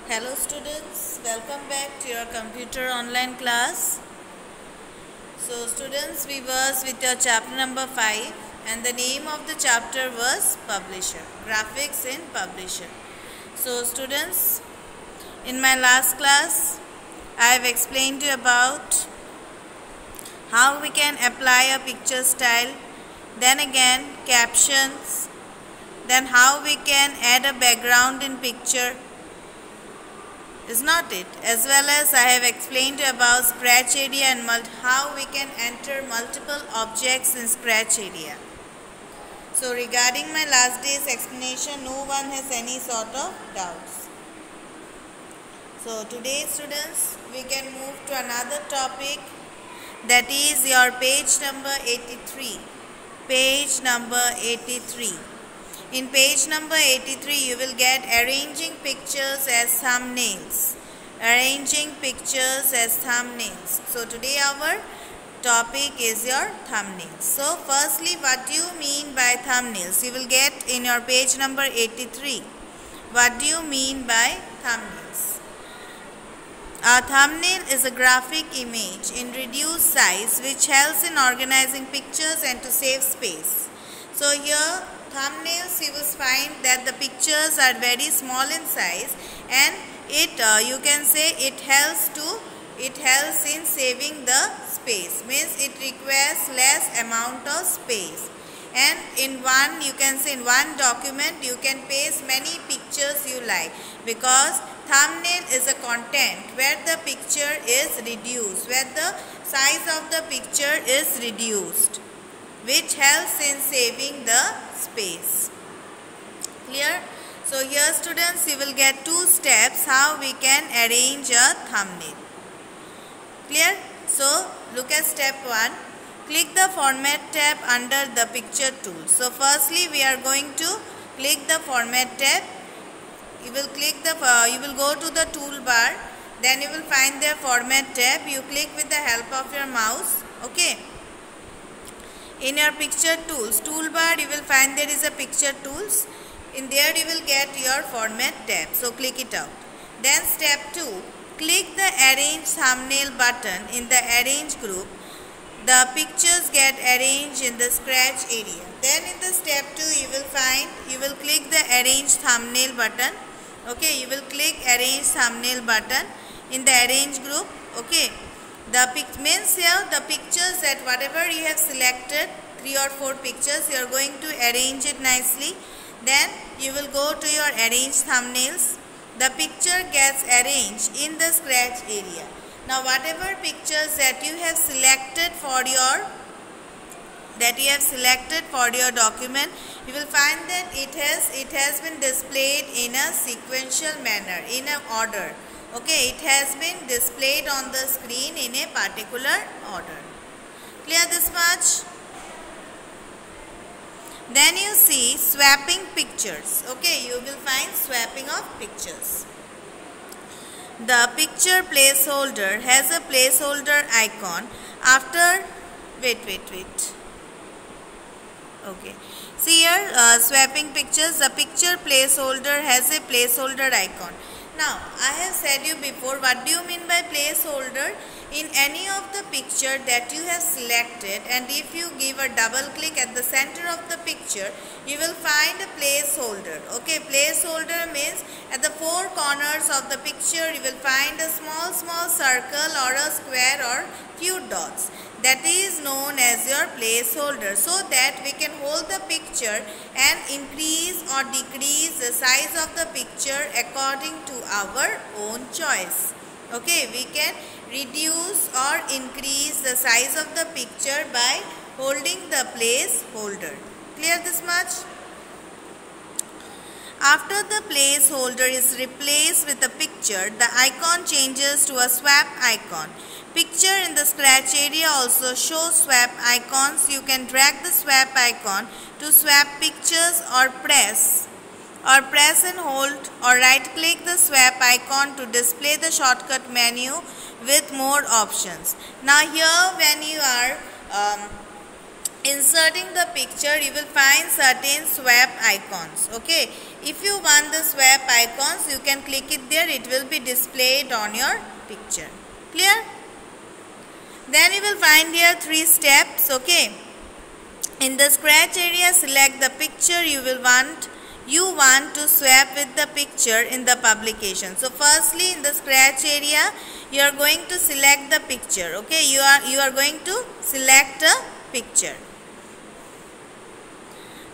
Hello students, welcome back to your computer online class. So students, we was with your chapter number 5 and the name of the chapter was Publisher, Graphics in Publisher. So students, in my last class, I have explained to you about how we can apply a picture style, then again captions, then how we can add a background in picture. Is not it? As well as I have explained about scratch area and how we can enter multiple objects in scratch area. So regarding my last day's explanation, no one has any sort of doubts. So today students, we can move to another topic, that is your page number 83. Page number 83. In page number 83, you will get arranging pictures as thumbnails. Arranging pictures as thumbnails. So today our topic is your thumbnails. So firstly, what do you mean by thumbnails? You will get in your page number 83. What do you mean by thumbnails? A thumbnail is a graphic image in reduced size which helps in organizing pictures and to save space. So here thumbnails, you will find that the pictures are very small in size and you can say it helps in saving the space, means it requires less amount of space, and in one, you can say in one document you can paste many pictures you like, because thumbnail is a content where the picture is reduced, where the size of the picture is reduced, which helps in saving the space. Clear? So here students, you will get two steps how we can arrange a thumbnail. Clear? So look at step 1. Click the format tab under the picture tool. So firstly we are going to click the format tab. You will go to the toolbar, then you will find the format tab. You click with the help of your mouse. Okay. In your picture tools toolbar, you will find there is a picture tools. In there you will get your format tab. So click it out. Then step 2, click the arrange thumbnail button in the arrange group. The pictures get arranged in the scratch area. Then in the step 2 you will click the arrange thumbnail button. Okay, you will click arrange thumbnail button in the arrange group. Okay. Means here the pictures that whatever you have selected, 3 or 4 pictures, you are going to arrange it nicely. Then you will go to your arrange thumbnails. The picture gets arranged in the scratch area. Now whatever pictures that you have selected for your document, you will find that it has been displayed in a sequential manner, in an order. Okay, it has been displayed on the screen in a particular order. Clear this much? Then you see swapping pictures. Okay, you will find swapping of pictures. The picture placeholder has a placeholder icon after, wait. Okay, see here swapping pictures, the picture placeholder has a placeholder icon. Now, I have said you before, what do you mean by placeholder? In any of the picture that you have selected, and if you give a double click at the center of the picture, you will find a placeholder. Okay, placeholder means at the 4 corners of the picture, you will find a small circle or a square or few dots. That is known as your placeholder, so that we can hold the picture and increase or decrease the size of the picture according to our own choice. Okay, we can reduce or increase the size of the picture by holding the placeholder. Clear this much? After the placeholder is replaced with a picture, the icon changes to a swap icon. Picture in the scratch area also shows swap icons. You can drag the swap icon to swap pictures or press and hold or right click the swap icon to display the shortcut menu with more options. Now here when you are inserting the picture, you will find certain swap icons. Okay, if you want the swap icons, you can click it there. It will be displayed on your picture. Clear? Then you will find here 3 steps. Okay, in the scratch area, select the picture you want to swap with the picture in the publication. So firstly, in the scratch area, you are going to select the picture. Okay, you are going to select a picture.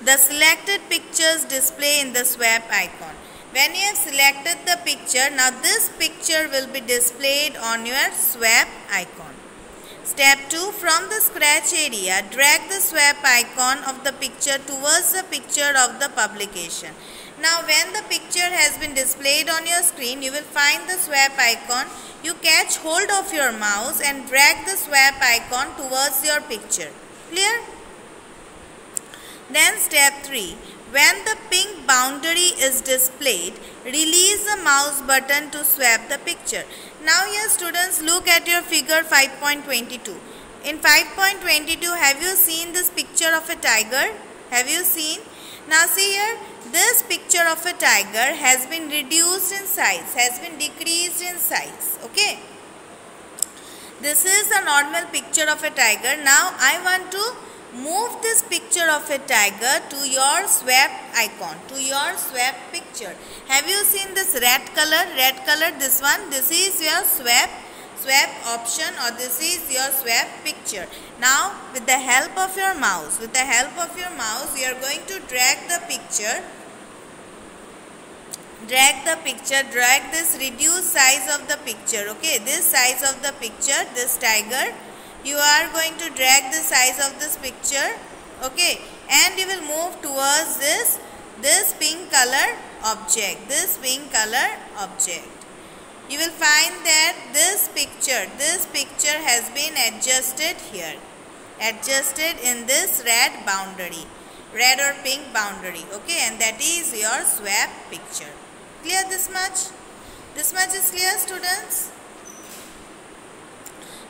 The selected pictures display in the swap icon. When you have selected the picture, now this picture will be displayed on your swap icon. Step 2. From the scratch area, drag the swap icon of the picture towards the picture of the publication. Now when the picture has been displayed on your screen, you will find the swap icon. You catch hold of your mouse and drag the swap icon towards your picture. Clear? Then step 3. When the pink boundary is displayed, release the mouse button to swap the picture. Now here students, look at your figure 5.22. In 5.22, have you seen this picture of a tiger? Have you seen? Now see here, this picture of a tiger has been reduced in size, has been decreased in size. Okay. This is a normal picture of a tiger. Now I want to move this picture of a tiger to your swap icon, to your swap picture. Have you seen this red color? Red color, this one. This is your swap option, or this is your swap picture. Now with the help of your mouse, you are going to drag the picture. Drag this reduced size of the picture. Okay, this size of the picture, this tiger, you are going to drag the size of this picture. Okay, and you will move towards this pink color object. You will find that this picture has been adjusted here, adjusted in this red boundary, red or pink boundary. Okay, and that is your swap picture. Clear this much? This much is clear, students?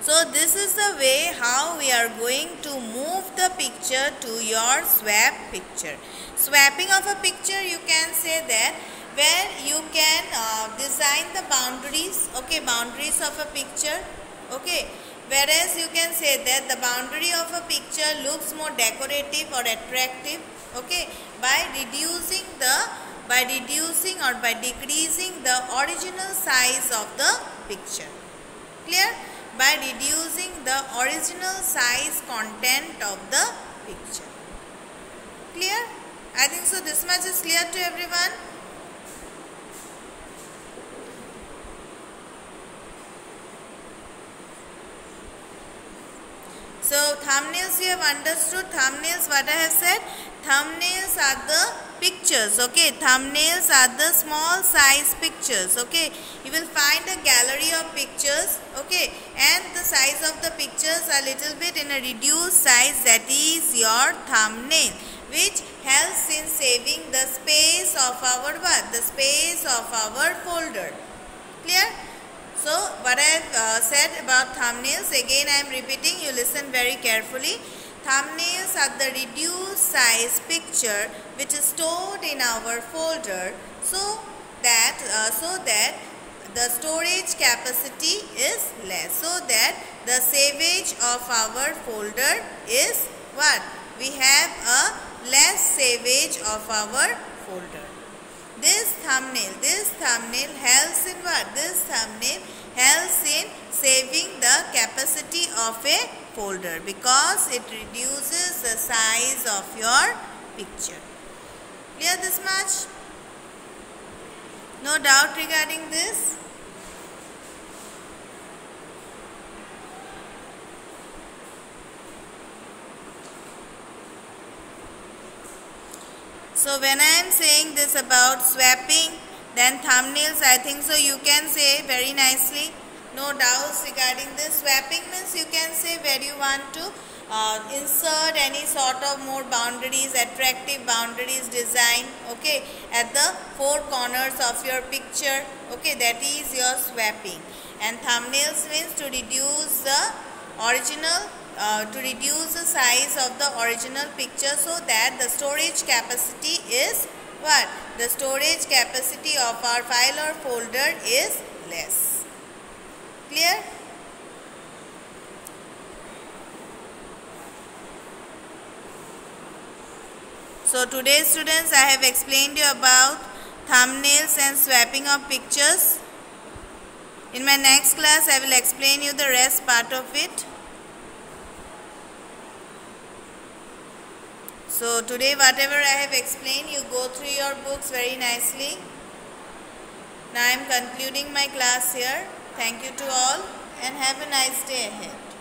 So this is the way how we are going to move the picture to your swap picture. Swapping of a picture, you can say that where you can design the boundaries, okay, boundaries of a picture, okay. Whereas you can say that the boundary of a picture looks more decorative or attractive, okay, by reducing or by decreasing the original size of the picture. Clear? By reducing the original size content of the picture. Clear? I think so this much is clear to everyone. So thumbnails you have understood. Thumbnails, what I have said, thumbnails are the pictures. Okay, thumbnails are the small size pictures. Okay, you will find a gallery of pictures. Okay, and the size of the pictures are little bit in a reduced size. That is your thumbnail, which helps in saving the space of our what? The space of our folder. Clear? So what I have said about thumbnails, again I am repeating, you listen very carefully. Thumbnails are the reduced size picture which is stored in our folder so that the storage capacity is less, so that the savage of our folder is what? We have a less savage of our folder. This thumbnail helps in what? This thumbnail helps in saving the capacity of a folder because it reduces the size of your picture. Clear this much? No doubt regarding this? So when I am saying this about swapping, then thumbnails, I think so you can say very nicely. No doubts regarding this. Swapping means you can say where you want to insert any sort of more boundaries, attractive boundaries design, okay, at the four corners of your picture, okay, that is your swapping. And thumbnails means to reduce the original to reduce the size of the original picture so that the storage capacity is what? The storage capacity of our file or folder is less. Clear? So today students, I have explained you about thumbnails and swapping of pictures. In my next class, I will explain you the rest part of it. So today whatever I have explained, you go through your books very nicely. Now I am concluding my class here. Thank you to all and have a nice day ahead.